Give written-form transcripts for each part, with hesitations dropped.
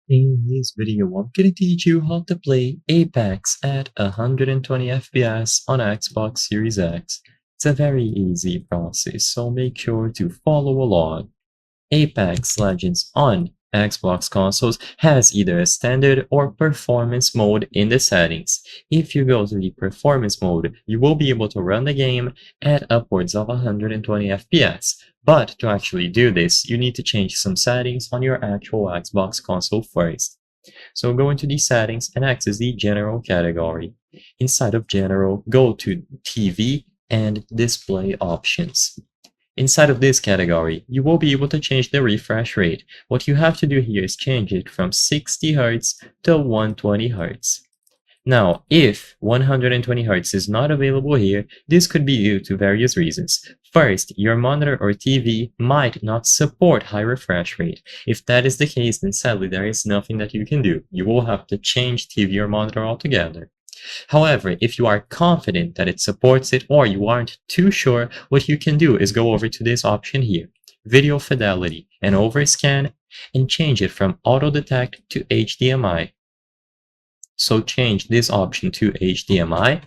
In this video, I'm gonna teach you how to play Apex at 120 FPS on Xbox Series X. It's a very easy process, so make sure to follow along. Apex Legends on Xbox consoles has either a standard or performance mode in the settings. If you go to the performance mode, you will be able to run the game at upwards of 120 FPS. But to actually do this, you need to change some settings on your actual Xbox console first. So go into the settings and access the general category. Inside of general, go to TV and display options. Inside of this category, you will be able to change the refresh rate. What you have to do here is change it from 60 Hz to 120 Hz. Now, if 120 Hz is not available here, this could be due to various reasons. First, your monitor or TV might not support high refresh rate. If that is the case, then sadly there is nothing that you can do. You will have to change TV or monitor altogether. However, if you are confident that it supports it or you aren't too sure, what you can do is go over to this option here, Video Fidelity, and overscan and change it from Auto Detect to HDMI. So change this option to HDMI,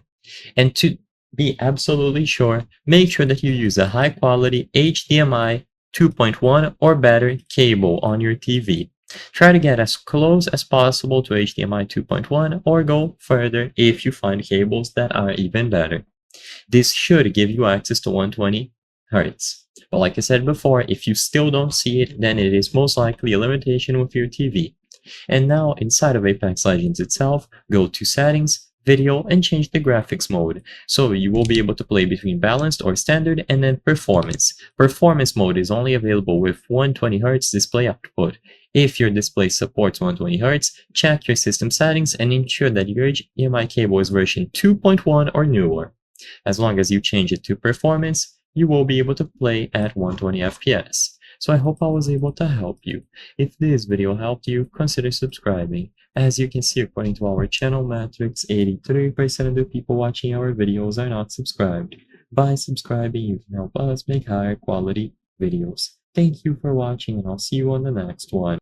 and to be absolutely sure, make sure that you use a high quality HDMI 2.1 or better cable on your TV. Try to get as close as possible to HDMI 2.1 or go further if you find cables that are even better. This should give you access to 120 Hz. But like I said before, if you still don't see it, then it is most likely a limitation with your TV. And now inside of Apex Legends itself, go to Settings, Video, and change the graphics mode. So you will be able to play between balanced or standard and then performance. Performance mode is only available with 120 Hz display output. If your display supports 120 Hz, check your system settings and ensure that your HDMI cable is version 2.1 or newer. As long as you change it to performance, you will be able to play at 120 FPS. So I hope I was able to help you. If this video helped you, consider subscribing. As you can see, according to our channel metrics, 83% of the people watching our videos are not subscribed. By subscribing, you can help us make higher quality videos. Thank you for watching, and I'll see you on the next one.